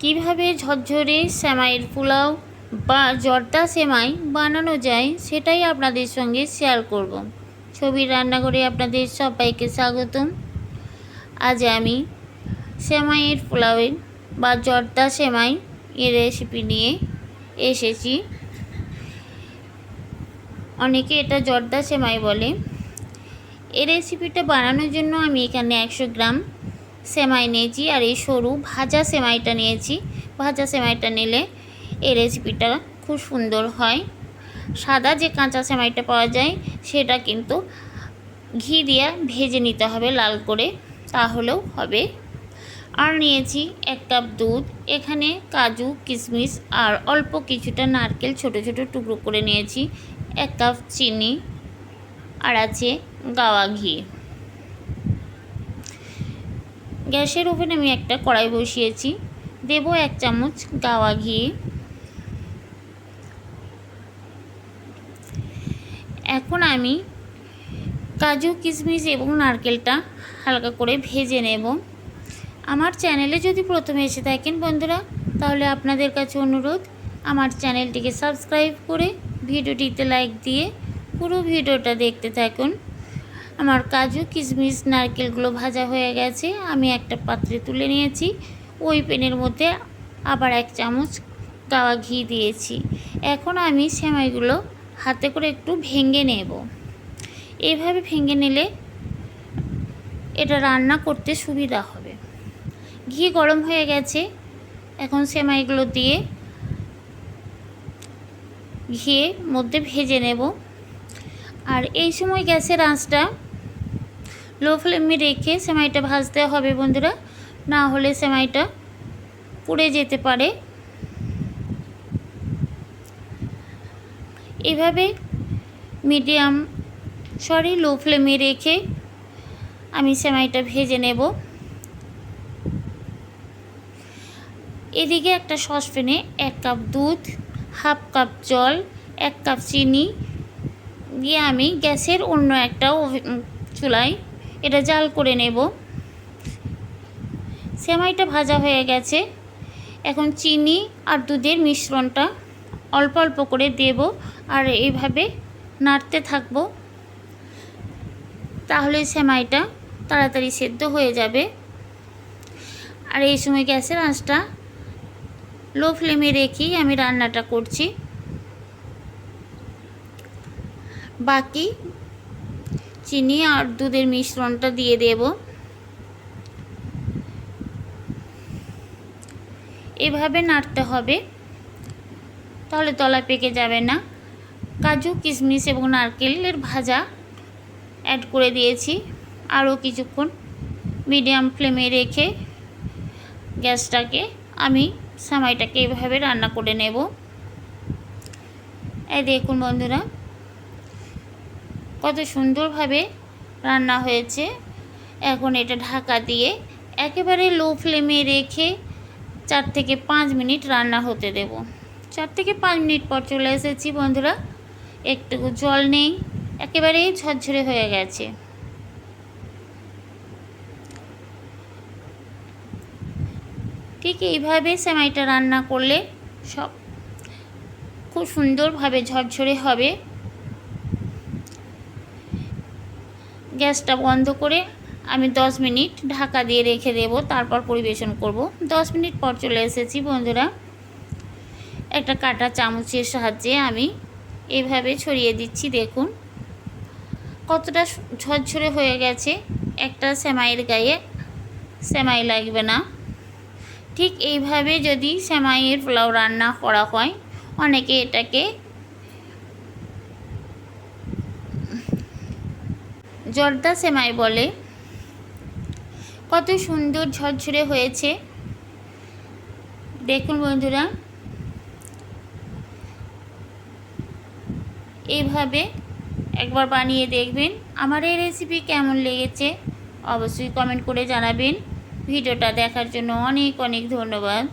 কিভাবে ঝরঝরে সেমাইয়ের পোলাও বা জর্দা সেমাই বানানো যায় সেটাই আপনাদের সঙ্গে শেয়ার করব। ছবির রান্নাঘরে আপনাদের সবাইকে স্বাগতম। আজ আমি সেমাইয়ের পোলাওয়ের বা জর্দা সেমাই এর রেসিপি নিয়ে এসেছি। অনেকে এটা জর্দা সেমাই বলে। এই রেসিপিটা বানানোর জন্য আমি এখানে 100 গ্রাম সেমাই নিয়েছি, আর এই সরু ভাজা সেমাইটা নিয়েছি। ভাজা সেমাইটা নিলে এই রেসিপিটা খুব সুন্দর হয়। সাদা যে কাঁচা সেমাইটা পাওয়া যায় সেটা কিন্তু ঘি দিয়ে ভেজে নিতে হবে লাল করে, তাহলেও হবে। আর নিয়েছি 1 কাপ দুধ, এখানে কাজু কিশমিশ আর অল্প কিছুটা নারকেল ছোট ছোট টুকরো করে নিয়েছি, 1 কাপ চিনি, আর আছে গাওয়া ঘি। গ্যাসের ওভেনে আমি একটা কড়াই বসিয়েছি, দেব 1 চামচ গাওয়া ঘি। এখন আমি কাজু কিশমিশ এবং নারকেলটা হালকা করে ভেজে নেব। আমার চ্যানেলে যদি প্রথমে এসে থাকেন বন্ধুরা, তাহলে আপনাদের কাছে অনুরোধ, আমার চ্যানেলটিকে সাবস্ক্রাইব করে ভিডিওটিতে লাইক দিয়ে পুরো ভিডিওটা দেখতে থাকুন। আমার কাজু কিশমিশ নারকেলগুলো ভাজা হয়ে গেছে, আমি একটা পাত্রে তুলে নিয়েছি। ওই প্যানের মধ্যে আবার 1 চামচ গাওয়া ঘি দিয়েছি। এখন আমি সেমাইগুলো হাতে করে একটু ভেঙে নেব। এইভাবে ভেঙে নিলে এটা রান্না করতে সুবিধা হবে। ঘি গরম হয়ে গেছে, এখন সেমাইগুলো দিয়ে ঘিয়ের মধ্যে ভেজে নেব। আর এই সময় গ্যাসের আঁচটা লো ফ্লেমে রেখে সেমাইটা ভাজতে হবে বন্ধুরা, না হলে সেমাইটা পুড়ে যেতে পারে। এভাবে লো ফ্লেমে রেখে আমি সেমাইটা ভেজে নেব। এদিকে একটা সসপ্যানে 1 কাপ দুধ, হাফ কাপ জল, 1 কাপ চিনি দিয়ে আমি গ্যাসের অন্য একটা চুলায় এটা জাল করে নেব। সেমাইটা ভাজা হয়ে গেছে, এখন চিনি আর দুধের মিশ্রণটা অল্প অল্প করে দেব, আর এইভাবে নাড়তে থাকবো, তাহলে সেমাইটা তাড়াতাড়ি সেদ্ধ হয়ে যাবে। আর এই সময় গ্যাসের আঁচটা লো ফ্লেমে রেখেই আমি রান্নাটা করছি। বাকি চিনি আর দুধের মিশ্রণটা দিয়ে দেব। এভাবে নাড়তে হবে, তাহলে তলা পেকে যাবে না। কাজু কিশমিশ এবং নারকেলের ভাজা অ্যাড করে দিয়েছি। আরও কিছুক্ষণ মিডিয়াম ফ্লেমে রেখে গ্যাসটাকে আমি সেমাইটাকে এভাবে রান্না করে নেব। এই দেখুন বন্ধুরা, কত সুন্দরভাবে রান্না হয়েছে। এখন এটা ঢাকা দিয়ে একেবারে লো ফ্লেমে রেখে 4 থেকে 5 মিনিট রান্না হতে দেব। 4 থেকে 5 মিনিট পর চলে এসেছি বন্ধুরা, একটু জল নেই, একেবারেই ঝরঝরে হয়ে গেছে। ঠিক এইভাবে সেমাইটা রান্না করলে সব খুব সুন্দরভাবে ঝরঝরে হবে। গ্যাসটা বন্ধ করে আমি 10 মিনিট ঢাকা দিয়ে রেখে দেব, তারপর পরিবেশন করব। 10 মিনিট পর চলে এসেছি বন্ধুরা, একটা কাঁটা চামচের সাহায্যে আমি এইভাবে ছড়িয়ে দিচ্ছি। দেখুন কতটা ঝরঝরে হয়ে গেছে, একটা সেমাইয়ের গায়ে সেমাই লাগবে না। ঠিক এইভাবে যদি সেমাইয়ের পোলাও রান্না করা হয়, অনেকে এটাকে জর্দা সেমাই বলে। কত সুন্দর ঝরঝরে হয়েছে দেখুন বন্ধুরা। এইভাবে একবার বানিয়ে দেখবেন। আমার এই রেসিপি কেমন লেগেছে অবশ্যই কমেন্ট করে জানাবেন। ভিডিওটা দেখার জন্য অনেক অনেক ধন্যবাদ।